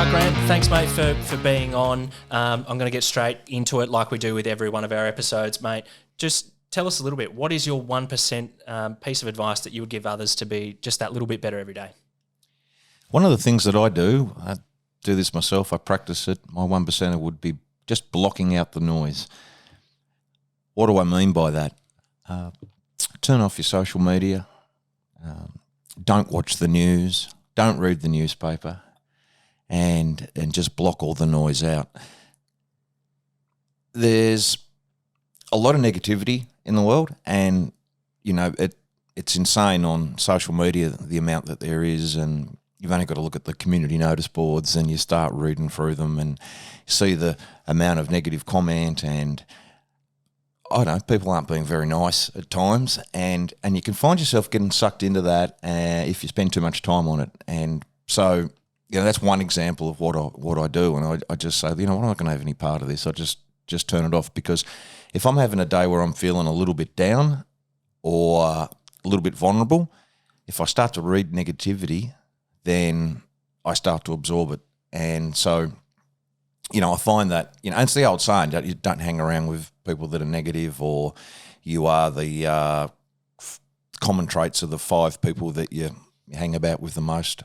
right, Grant, thanks, mate, for being on. I'm going to get straight into it like we do with every one of our episodes, mate. Just tell us a little bit, what is your 1% piece of advice that you would give others to be just that little bit better every day? One of the things that I do this myself, I practice it, my 1% would be just blocking out the noise. What do I mean by that? Turn off your social media, don't watch the news, don't read the newspaper, and just block all the noise out. There's a lot of negativity in the world, and it's insane on social media, the amount that there is, and you've only got to look at the community notice boards and you start reading through them and see the amount of negative comment, and I don't know, people aren't being very nice at times, and you can find yourself getting sucked into that if you spend too much time on it. And so, that's one example of what I do, and I just say, I'm not going to have any part of this. I just turn it off, because if I'm having a day where I'm feeling a little bit down or a little bit vulnerable, if I start to read negativity, then I start to absorb it. And so, I find that, and it's the old saying that you don't hang around with people that are negative, or you are the common traits of the 5 people that you hang about with the most.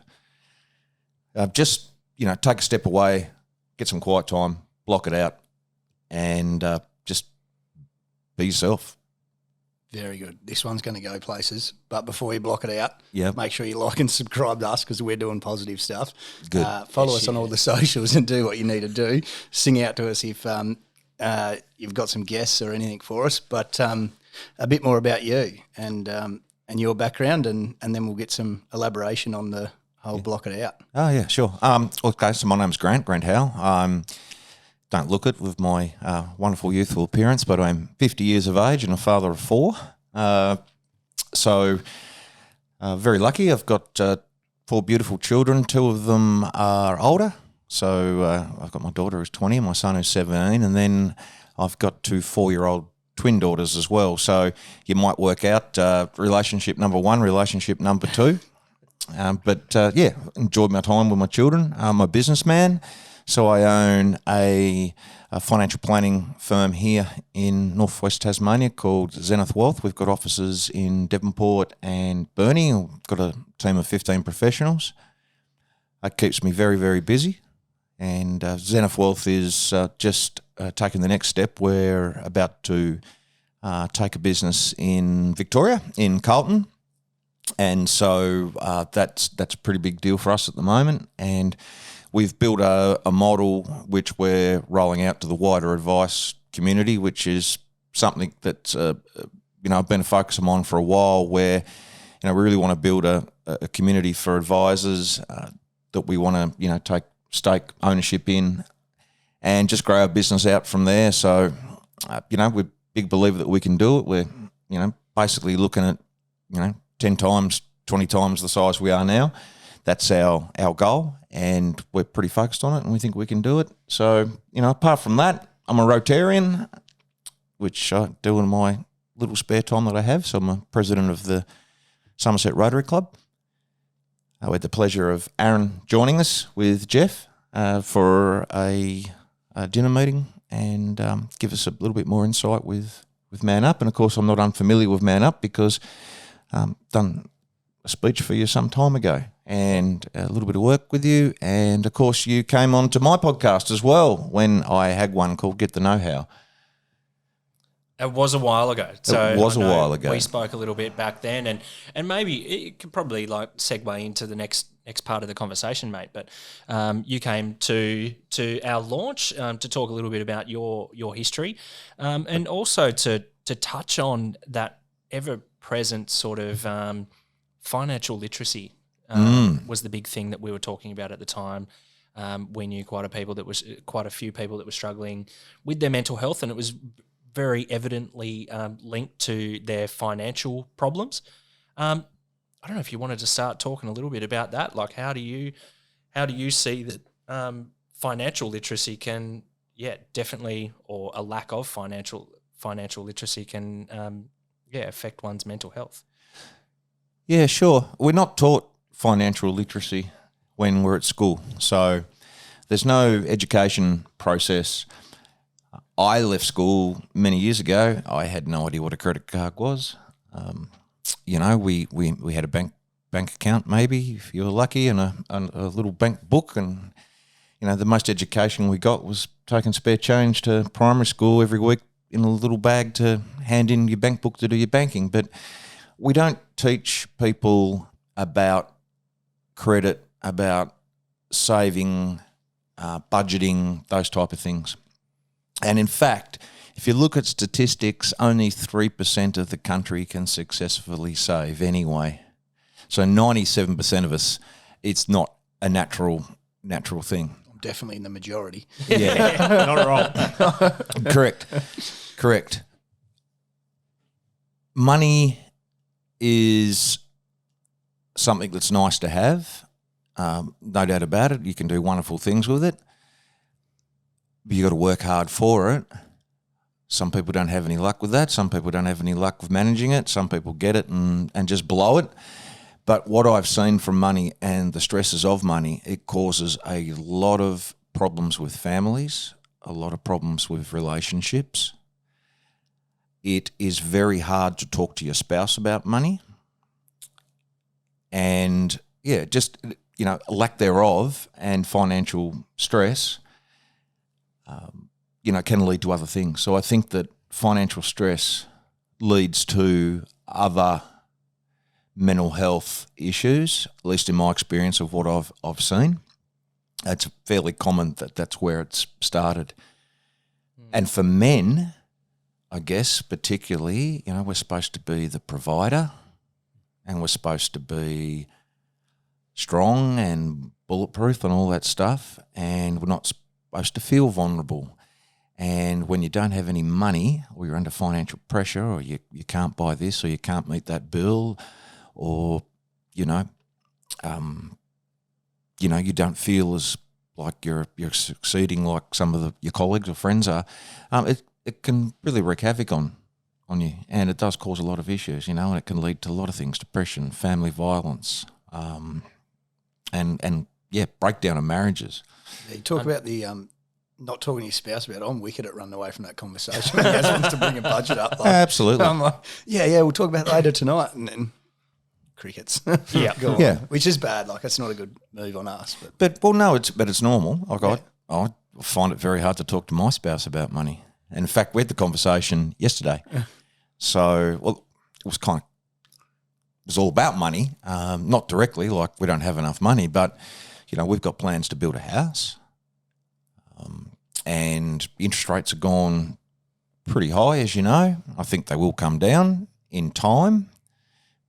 Just, take a step away, get some quiet time, block it out, and just be yourself. Very good. This one's going to go places, but before you block it out, yep, make sure you like and subscribe to us, because we're doing positive stuff. Good. Follow us on all the socials and do what you need to do. Sing out to us if you've got some guests or anything for us, but a bit more about you and your background, and then we'll get some elaboration on the whole block it out. Oh, yeah, sure. Okay, so my name's Grant Howe. Don't look it with my wonderful youthful appearance, but I'm 50 years of age and a father of 4. So very lucky. I've got 4 beautiful children. 2 of them are older. So I've got my daughter who's 20 and my son who's 17. And then I've got 2 4-year-old twin daughters as well. So you might work out relationship number 1, relationship number 2. But enjoyed my time with my children. I'm a businessman. So I own a financial planning firm here in northwest Tasmania called Zenith Wealth. We've got offices in Devonport and Burnie. We've got a team of 15 professionals. It keeps me very, very busy. And Zenith Wealth is just taking the next step. We're about to take a business in Victoria, in Carlton. And so that's a pretty big deal for us at the moment. And we've built a model which we're rolling out to the wider advice community, which is something that I've been focusing on for a while, where we really want to build a community for advisors that we want to take stake ownership in, and just grow our business out from there. So we're a big believer that we can do it. We're basically looking at 10 times, 20 times the size we are now. That's our goal, and we're pretty focused on it, and we think we can do it. So, apart from that, I'm a Rotarian, which I do in my little spare time that I have. So I'm a president of the Somerset Rotary Club. We had the pleasure of Aaron joining us with Jeff for a dinner meeting, and give us a little bit more insight with Man Up. And, of course, I'm not unfamiliar with Man Up, because done a speech for you some time ago, and a little bit of work with you. And, of course, you came on to my podcast as well when I had one called Get the Know-How. It was a while ago. It was a while ago. We spoke a little bit back then, and maybe it could probably segue into the next part of the conversation, mate. But you came to our launch to talk a little bit about your history, and also to touch on that ever-present sort of financial literacy. Was the big thing that we were talking about at the time. We knew quite a few people that were struggling with their mental health, and it was very evidently linked to their financial problems. I don't know if you wanted to start talking a little bit about that. Like, how do you see that financial literacy can, definitely, or a lack of financial literacy can, affect one's mental health? Yeah, sure. We're not taught financial literacy when we're at school. So There's no education process. I left school many years ago. I had no idea what a credit card was. We had a bank account maybe if you were lucky, and a little bank book, and the most education we got was taking spare change to primary school every week in a little bag to hand in your bank book to do your banking. But we don't teach people about credit, about saving, budgeting, those type of things. And in fact, if you look at statistics, only 3% of the country can successfully save anyway. So 97% of us, it's not a natural thing. I'm definitely in the majority. Yeah. Not wrong. Correct. Money is something that's nice to have. No doubt about it. You can do wonderful things with it. But you got to work hard for it. Some people don't have any luck with that. Some people don't have any luck with managing it. Some people get it and just blow it. But what I've seen from money and the stresses of money, it causes a lot of problems with families, a lot of problems with relationships. It is very hard to talk to your spouse about money. And just, lack thereof and financial stress, can lead to other things. So I think that financial stress leads to other mental health issues, at least in my experience of what I've seen. It's fairly common that's where it's started. And for men, I guess particularly, we're supposed to be the provider, and we're supposed to be strong and bulletproof and all that stuff, and we're not supposed to feel vulnerable. And when you don't have any money, or you're under financial pressure, or you can't buy this, or you can't meet that bill, or you don't feel as like you're succeeding like some of your colleagues or friends are, it can really wreak havoc on you, and it does cause a lot of issues, and it can lead to a lot of things: depression, family violence, and breakdown of marriages. Yeah, you talk about the not talking to your spouse about it. I'm wicked at running away from that conversation. He just wants to bring a budget up. Absolutely. I'm like, we'll talk about it later tonight, and then crickets. Yeah. Which is bad. Like, it's not a good move on us. It's normal. I find it very hard to talk to my spouse about money. And in fact, we had the conversation yesterday. So, it was all about money, not directly, like we don't have enough money, but, we've got plans to build a house. And interest rates have gone pretty high, as you know. I think they will come down in time,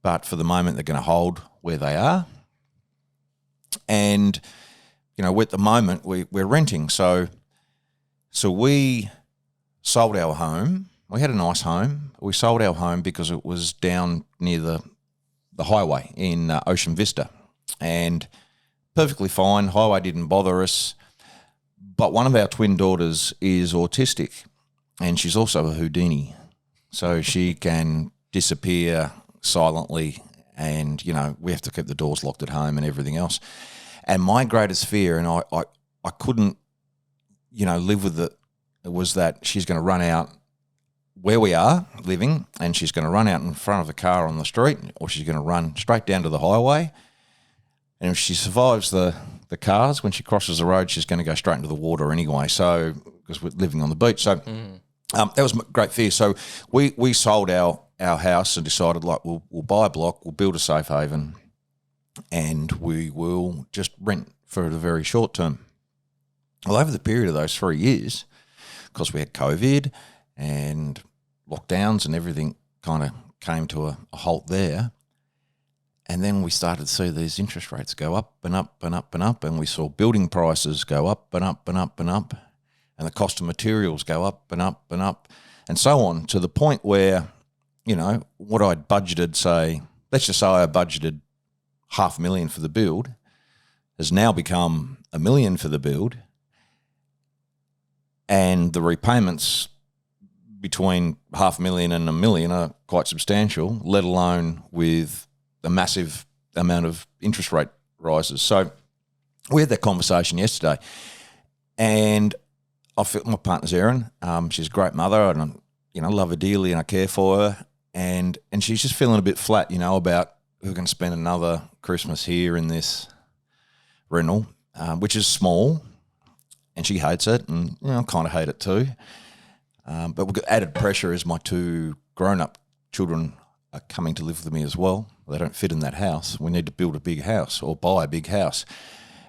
but for the moment they're going to hold where they are. And, at the moment we're renting. So we sold our home. We had a nice home. We sold our home because it was down near the highway in Ocean Vista, and perfectly fine. Highway didn't bother us. But one of our twin daughters is autistic, and she's also a Houdini. So she can disappear silently, and, we have to keep the doors locked at home and everything else. And my greatest fear, and I couldn't, live with it, was that she's going to run out where we are living, and she's going to run out in front of a car on the street, or she's going to run straight down to the highway. And if she survives the cars, when she crosses the road, she's going to go straight into the water anyway. So, because we're living on the beach. So that was my great fear. So we sold our house and decided, like, we'll buy a block, we'll build a safe haven, and we will just rent for the very short term. Well, over the period of those 3 years, because we had COVID and lockdowns and everything kind of came to a halt there. And then we started to see these interest rates go up and up and up and up, and we saw building prices go up and up and up and up, and the cost of materials go up and up and up, and so on, to the point where, what I'd budgeted, say, let's just say I budgeted $500,000 for the build, has now become $1 million for the build, and the repayments between $500,000 and $1 million are quite substantial, let alone with a massive amount of interest rate rises. So we had that conversation yesterday, And I feel my partner's Erin. She's a great mother, and I love her dearly, and I care for her. And she's just feeling a bit flat, about we're going to spend another Christmas here in this rental, which is small, and she hates it, and I kind of hate it too. But we've got added pressure as my two grown-up children are coming to live with me as well. They don't fit in that house. We need to build a big house or buy a big house,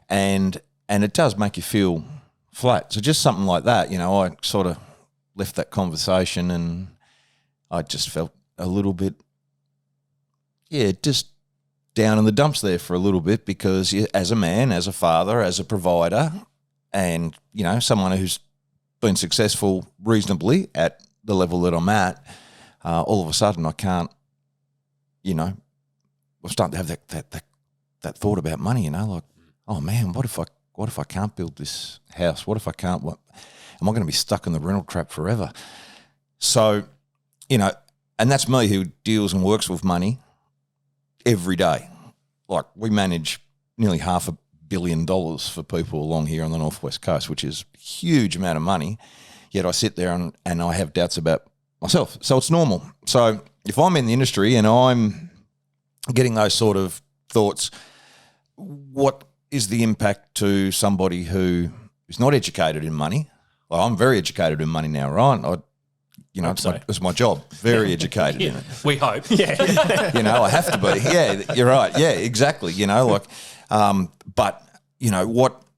and it does make you feel flat. So just something like that, I sort of left that conversation, and I just felt a little bit, just down in the dumps there for a little bit, because as a man, as a father, as a provider, and, someone who's been successful reasonably at the level that I'm at, all of a sudden I can't, we're starting to have that thought about money, like, oh man, what if I can't build this house? What if I can't? What am I going to be stuck in the rental trap forever? So, and that's me who deals and works with money every day. Like, we manage nearly $500 million for people along here on the Northwest Coast, which is a huge amount of money. Yet I sit there and I have doubts about myself. So it's normal. So if I'm in the industry and I'm getting those sort of thoughts, what is the impact to somebody who is not educated in money? Well, I'm very educated in money now, right? It's my job. Very educated in it. We hope. Yeah. I have to be. Yeah, you're right. Yeah, exactly. But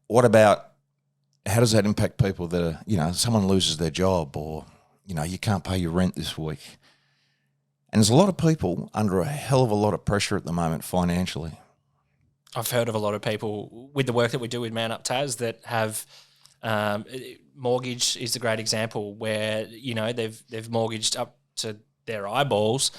what about, how does that impact people that are, someone loses their job, or, you can't pay your rent this week. And there's a lot of people under a hell of a lot of pressure at the moment financially. I've heard of a lot of people with the work that we do with Man Up Tas that have mortgage is a great example where, they've mortgaged up to their eyeballs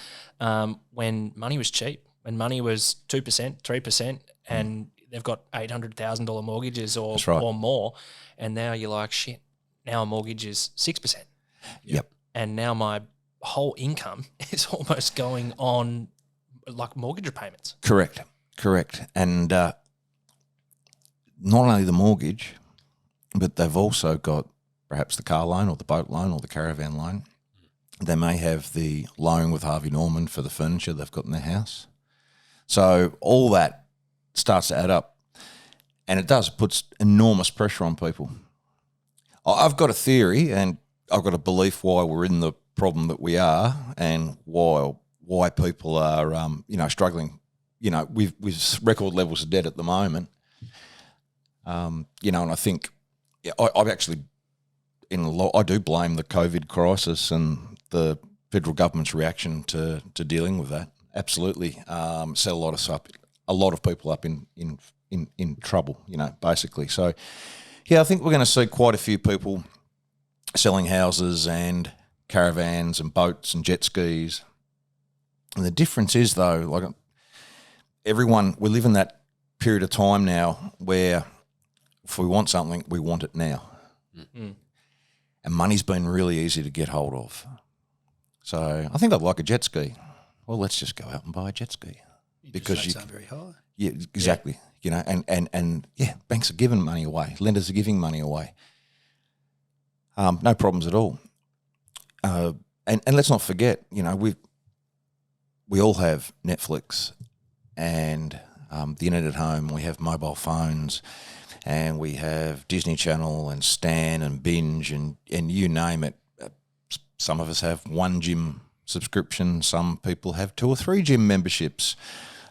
when money was cheap, when money was 2%, 3%, and they've got $800,000 mortgages or more. And now you're like, shit, now a mortgage is 6%. Yep. And now my whole income is almost going on like mortgage repayments. Correct. And not only the mortgage, but they've also got perhaps the car loan or the boat loan or the caravan loan. They may have the loan with Harvey Norman for the furniture they've got in their house. So all that starts to add up, and it puts enormous pressure on people. I've got a theory, and I've got a belief why we're in the problem that we are, and why people are struggling, with record levels of debt at the moment. And I think I've actually I do blame the COVID crisis and the federal government's reaction to dealing with that. Absolutely, set a lot of people up in trouble, basically. So, I think we're going to see quite a few people selling houses and caravans and boats and jet skis. And the difference is, though, like, we live in that period of time now where if we want something, we want it now. Mm-hmm. And money's been really easy to get hold of. So I think I'd like a jet ski. Well, let's just go out and buy a jet ski. Because you very high. Yeah, exactly. Yeah. And banks are giving money away. Lenders are giving money away. No problems at all. And let's not forget, we all have Netflix and the internet at home. We have mobile phones, and we have Disney Channel and Stan and Binge and you name it. Some of us have one gym subscription. Some people have 2 or 3 gym memberships.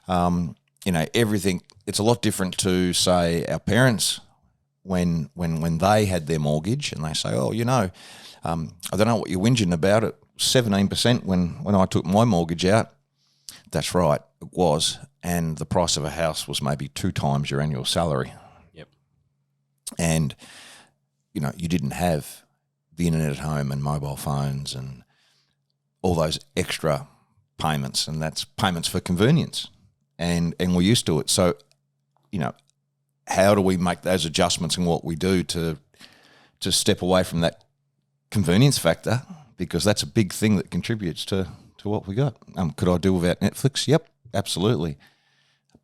Everything. It's a lot different to, say, our parents when they had their mortgage, and they say, oh, I don't know what you're whinging about. It 17% when I took my mortgage out. That's right, it was. And the price of a house was maybe 2 times your annual salary. Yep. And, you didn't have the internet at home and mobile phones and all those extra payments, and that's payments for convenience. And we're used to it. So, how do we make those adjustments in what we do to step away from that convenience factor? Because that's a big thing that contributes to what we got. Could I do without Netflix? Yep, absolutely.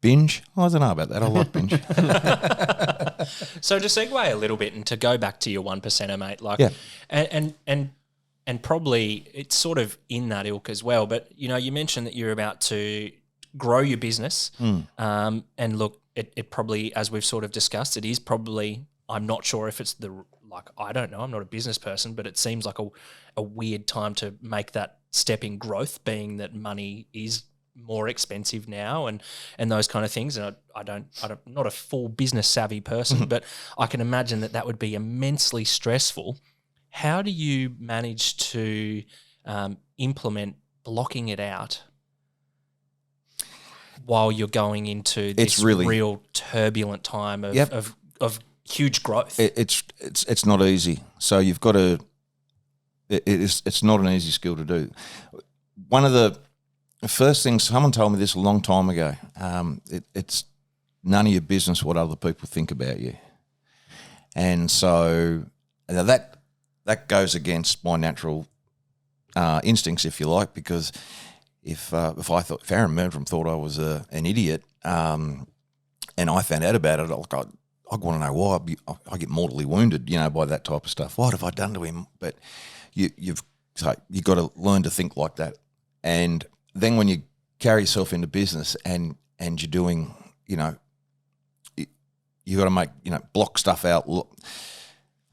Binge? I don't know about that. I like Binge. So to segue a little bit and to go back to your 1%er, mate, like, Yeah. and probably it's sort of in that ilk as well. But you know, you mentioned that you're about to grow your business, and look, it probably, as we've sort of discussed, it is probably. I'm not sure if it's I don't know. I'm not a business person, but it seems like a weird time to make that step in growth, being that money is more expensive now and those kind of things. And I'm not a full business savvy person, but I can imagine that would be immensely stressful. How do you manage to implement blocking it out while you're going into this real turbulent time of huge growth? It's not easy. So you've got to. It's not an easy skill to do. One of the first things, someone told me this a long time ago. It's none of your business what other people think about you, and so that goes against my natural instincts, if you like, because if Aaron Meldrum thought I was an idiot, and I found out about it, I want to know why. I get mortally wounded, by that type of stuff. What have I done to him? But you've got to learn to think like that. And then when you carry yourself into business and you're doing, you got to make, block stuff out.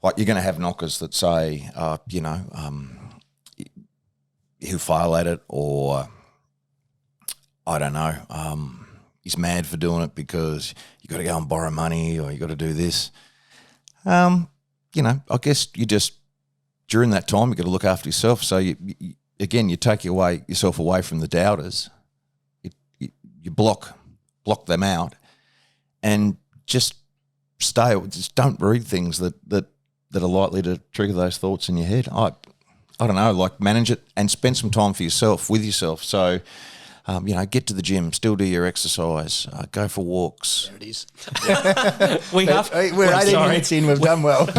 Like you're going to have knockers that say, he'll fail at it, or I don't know, he's mad for doing it because you got to go and borrow money, or you got to do this. I guess you just, during that time, you got to look after yourself. So you take yourself away from the doubters. You block them out, and just don't read things that are likely to trigger those thoughts in your head. I don't know, like manage it and spend some time with yourself. So, get to the gym, still do your exercise, go for walks. There it is. We're 18 minutes in, we've done well.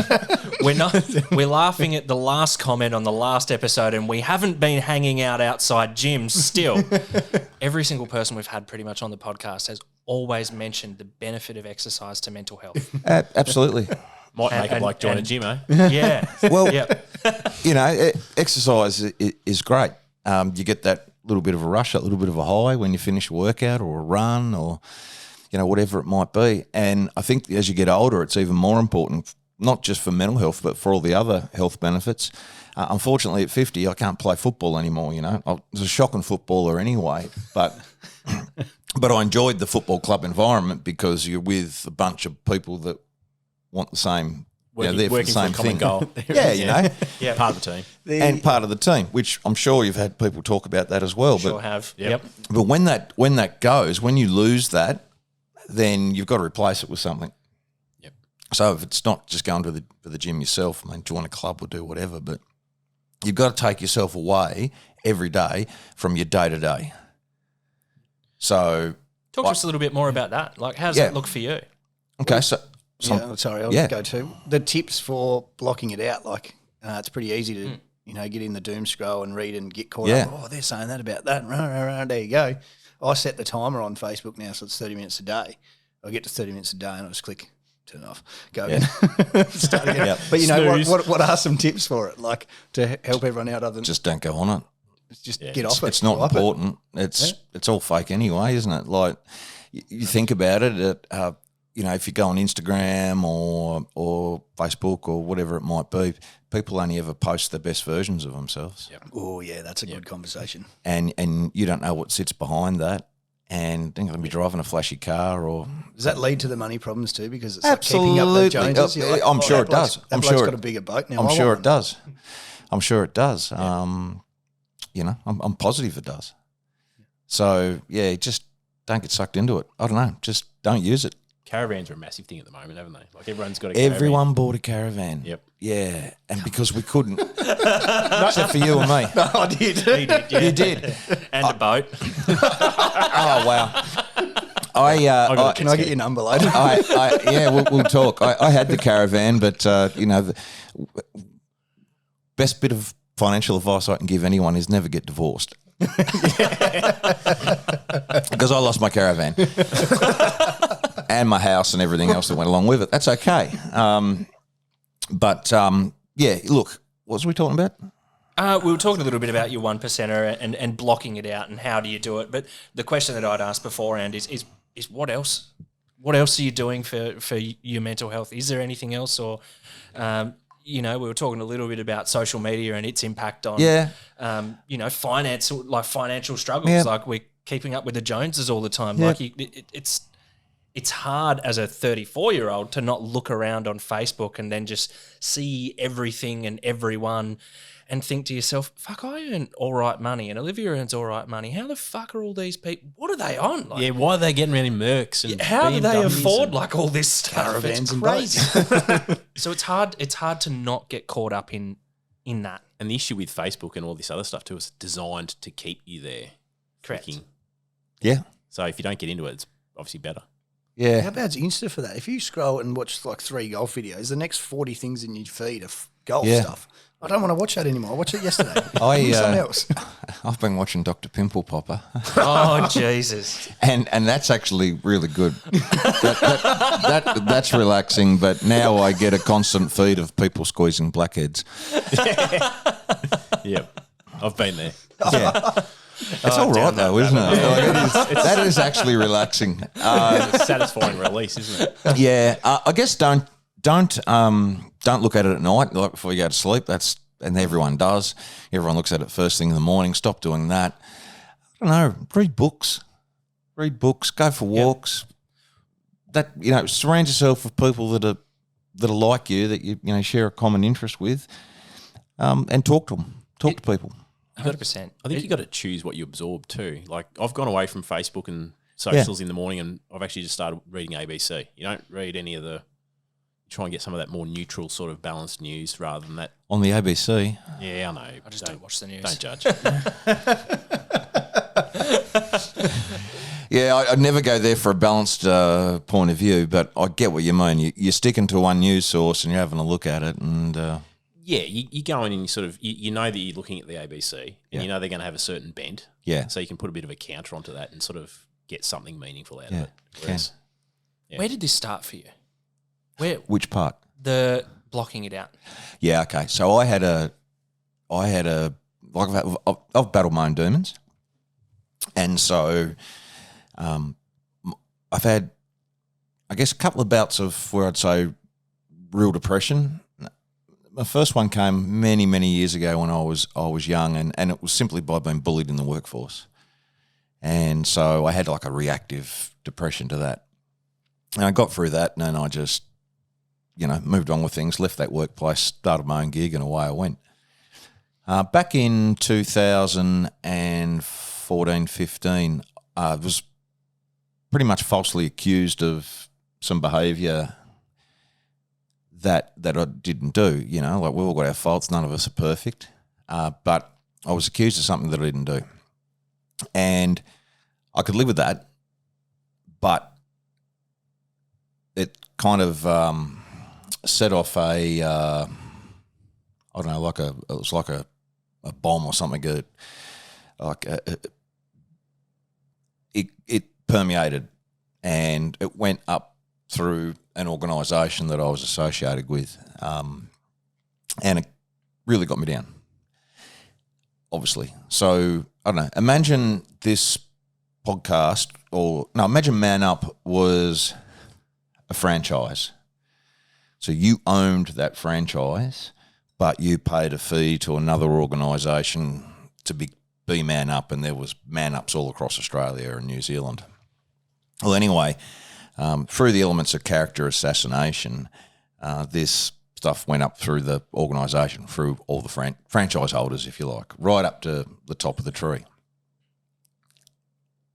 We're laughing at the last comment on the last episode, and we haven't been hanging out outside gyms still. Every single person we've had pretty much on the podcast has always mentioned the benefit of exercise to mental health. Absolutely. Might make it like join a gym, eh? Yeah. Well, exercise is great. You get that little bit of a rush, that little bit of a high when you finish a workout or a run or, whatever it might be. And I think as you get older, it's even more important, not just for mental health, but for all the other health benefits. Unfortunately, at 50, I can't play football anymore, I was a shocking footballer anyway, but I enjoyed the football club environment because you're with a bunch of people that want the same, they're for the same for a common thing. goal. Yeah. Part of the team. And part of the team, which I'm sure you've had people talk about that as well. Sure have. Yep. But when you lose that, then you've got to replace it with something. Yep. So if it's not just going to the gym yourself, join a club or do whatever, but you've got to take yourself away every day from your day-to-day. So Talk to us a little bit more about that. Like, how does that look for you? Okay, so I'll go to the tips for blocking it out. Like, it's pretty easy to get in the doom scroll and read and get caught up. Oh, they're saying that about that. There you go. I set the timer on Facebook now, so it's 30 minutes a day. I get to 30 minutes a day and I just click, turn it off, go again, start again. But what are some tips for it, like to help everyone out? Other than just don't go on it. Just get off it. It's not important. It's all fake anyway, isn't it? Like you think about it. If you go on Instagram or Facebook or whatever it might be, people only ever post the best versions of themselves. Yep. Oh, yeah, that's a good conversation. And you don't know what sits behind that. And they're going to be driving a flashy car or... Does that lead to the money problems too? Because it's absolutely. Like keeping up the Joneses. Like, I'm sure it does. I'm sure got a bigger boat now. I'm sure it does. I'm sure it does. I'm positive it does. So, just don't get sucked into it. I don't know. Just don't use it. Caravans are a massive thing at the moment, haven't they? Like everyone's got a caravan. Everyone bought a caravan. Yep. Yeah, and because we couldn't. Except for you and me. No, I did. He did, yeah. You did. And a boat. Oh, wow. Can I get your number later? We'll talk. I had the caravan, but, the best bit of financial advice I can give anyone is never get divorced. Because I lost my caravan. and my house and everything else that went along with it. That's okay. Yeah, look, what was we talking about? We were talking a little bit about your 1%er and blocking it out and how do you do it. But the question that I'd asked beforehand is what else? What else are you doing for your mental health? Is there anything else? Or, we were talking a little bit about social media and its impact on, financial struggles. Yeah. Like we're keeping up with the Joneses all the time. Yeah. Like it's hard as a 34-year-old to not look around on Facebook and then just see everything and everyone and think to yourself, fuck, I earn all right money and Olivia earns all right money. How the fuck are all these people, what are they on? Like, Yeah, why are they getting around in Mercs? And how do they BMWs afford and- like all this stuff? Caravans It's and crazy. So it's hard to not get caught up in that. And the issue with Facebook and all this other stuff too is designed to keep you there. Correct. clicking. Yeah. So if you don't get into it, it's obviously better. Yeah. How bad's Insta for that? If you scroll and watch like 3 golf videos, the next 40 things in your feed are golf Yeah. stuff. I don't want to watch that anymore. I watched it yesterday. I, Something else. I've been watching Dr. Pimple Popper, Oh, Jesus. and that's actually really good. That's relaxing. But now I get a constant feed of people squeezing blackheads. Yep. I've been there. Yeah. It's all right though, isn't it? Like, that is actually relaxing. It's a satisfying release, isn't it? Yeah, I guess don't look at it at night, like before you go to sleep. And everyone does. Everyone looks at it first thing in the morning. Stop doing that. I don't know. Read books. Go for walks. That surround yourself with people that are like you, that you share a common interest with, and talk to them. Talk to people. 100%. I think you got to choose what you absorb too. Like I've gone away from Facebook and socials in the morning, and I've actually just started reading ABC. You don't read any of the. Try and get some of that more neutral sort of balanced news rather than that. On the ABC. Yeah, I know. I just don't watch the news. Don't judge. Yeah, I'd never go there for a balanced point of view, but I get what you mean. You're sticking to one news source and you're having a look at it, and Yeah, you go in and you sort of you know that you're looking at the ABC and you know they're going to have a certain bent. Yeah. So you can put a bit of a counter onto that and sort of get something meaningful out Yeah, of it. Whereas, Where did this start for you? which part? The blocking it out. Yeah, okay. So I had a like I've battled my own demons, and so I've had, I guess, a couple of bouts of where I'd say real depression. My first one came many, many years ago when I was young, and it was simply by being bullied in the workforce, and so I had like a reactive depression to that, and I got through that, and then I just moved on with things, left that workplace, started my own gig, and away I went. Back in 2014, 15, I was pretty much falsely accused of some behaviour that I didn't do. Like we've all got our faults, none of us are perfect. But I was accused of something that I didn't do. And I could live with that, but it kind of set off it was like a bomb or something. It permeated, and it went up through an organisation that I was associated with, and it really got me down, obviously. So I don't know. Imagine this podcast, imagine Man Up was a franchise. So you owned that franchise, but you paid a fee to another organisation to be Man Up, and there was Man Ups all across Australia and New Zealand. Well, anyway, through the elements of character assassination, this stuff went up through the organisation, through all the franchise holders, if you like, right up to the top of the tree.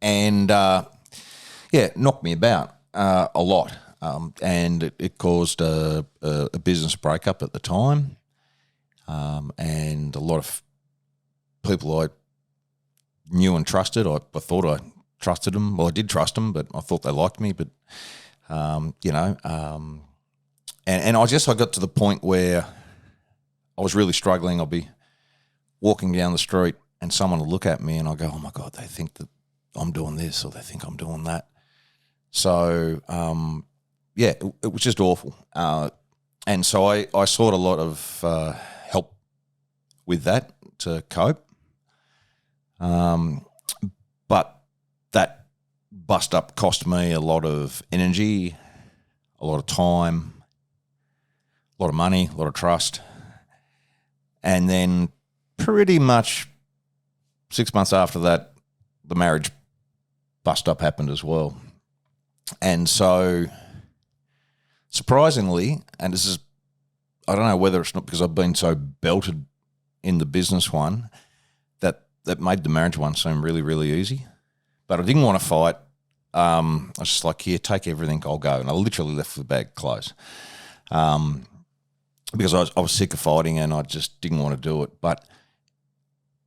And, knocked me about a lot. And it caused a business breakup at the time, and a lot of people I knew and trusted. I thought I trusted them. Well, I did trust them, but I thought they liked me. But and I guess I got to the point where I was really struggling. I'll be walking down the street and someone will look at me and I'll go, "Oh my God, they think that I'm doing this, or they think I'm doing that." So, it was just awful. And so I sought a lot of help with that to cope. But that bust up cost me a lot of energy, a lot of time, a lot of money, a lot of trust. And then pretty much 6 months after that, the marriage bust up happened as well. And so surprisingly, and this is, I don't know whether it's not because I've been so belted in the business one, that made the marriage one seem really, really easy. But I didn't want to fight. I was just like, here, take everything, I'll go. And I literally left the bag closed. Because I was sick of fighting and I just didn't want to do it. But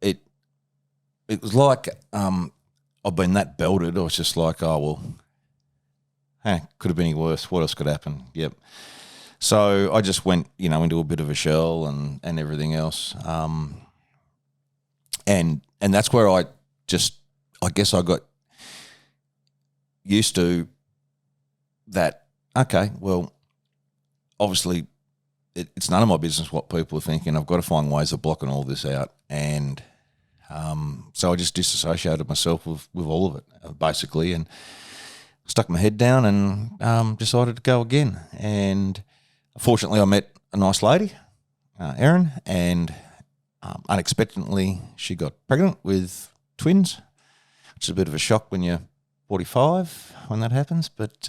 it was like I've been that belted. I was just like, oh, well, could have been any worse. What else could happen? Yep. So I just went, into a bit of a shell and everything else. And that's where I guess I got used to that. Okay, well, obviously it's none of my business what people are thinking. I've got to find ways of blocking all this out. And so I just disassociated myself with all of it, basically, and stuck my head down and decided to go again. And fortunately, I met a nice lady, Erin, and unexpectedly she got pregnant with twins, which is a bit of a shock when you're 45 when that happens. But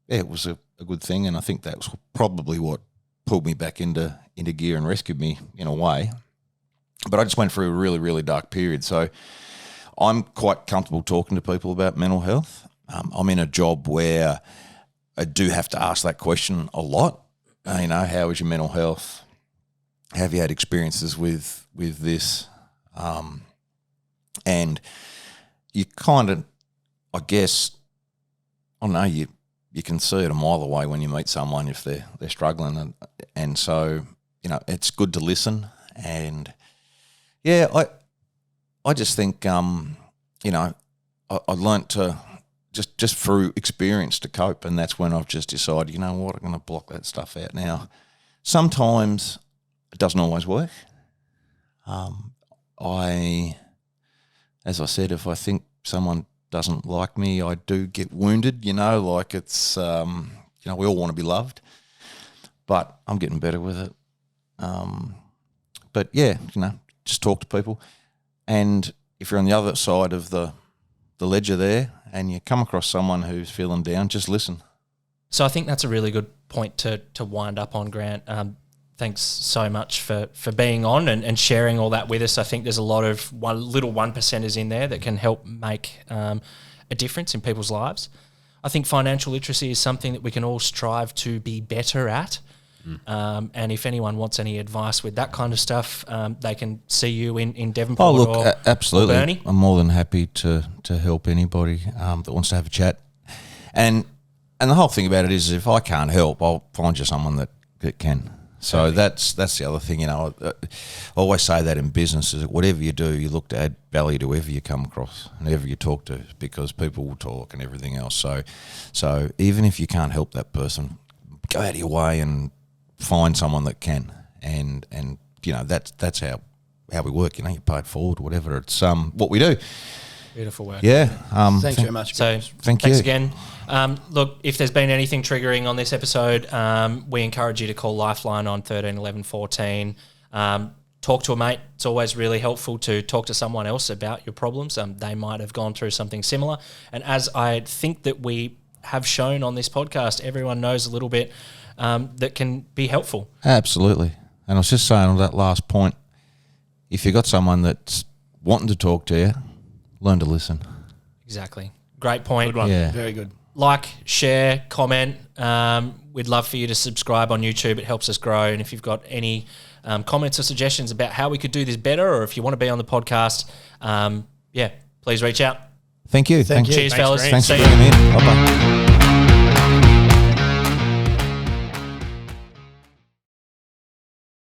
it was a good thing, and I think that was probably what pulled me back into gear and rescued me in a way. But I just went through a really, really dark period. So I'm quite comfortable talking to people about mental health. I'm in a job where I do have to ask that question a lot. How is your mental health? Have you had experiences with this? And you kind of, I guess, I don't know, you can see it a mile away when you meet someone if they're struggling. And so, it's good to listen. And yeah, I just think, I learnt to just through experience to cope. And that's when I've just decided, you know what, I'm going to block that stuff out now. Sometimes it doesn't always work. As I said, if I think someone doesn't like me, I do get wounded, like it's, we all want to be loved, but I'm getting better with it. But yeah, just talk to people. And if you're on the other side of the ledger there and you come across someone who's feeling down, just listen. So I think that's a really good point to wind up on, Grant. Thanks so much for being on and sharing all that with us. I think there's a lot of little 1%ers in there that can help make a difference in people's lives. I think financial literacy is something that we can all strive to be better at. And if anyone wants any advice with that kind of stuff, they can see you in Devonport or absolutely. Or Burnie. I'm more than happy to help anybody that wants to have a chat. And the whole thing about it is if I can't help, I'll find you someone that can. So that's the other thing, I always say that in business is that whatever you do, you look to add value to whoever you come across and whoever you talk to, because people will talk and everything else. So even if you can't help that person, go out of your way and find someone that can. And that's how we work. You pay it forward, whatever. It's what we do. Beautiful work. Yeah. Thanks very much. So thanks again. Look, if there's been anything triggering on this episode, we encourage you to call Lifeline on 13 11 14. Talk to a mate. It's always really helpful to talk to someone else about your problems. They might have gone through something similar. And as I think that we have shown on this podcast, everyone knows a little bit that can be helpful. Absolutely. And I was just saying on that last point, if you've got someone that's wanting to talk to you, learn to listen. Exactly. Great point. Good one. Yeah. Very good. Like, share, comment. We'd love for you to subscribe on YouTube. It helps us grow. And if you've got any comments or suggestions about how we could do this better, or if you want to be on the podcast, please reach out. Thank you. Thank you. Cheers, fellas. Thanks for See bringing you. me in. Bye-bye.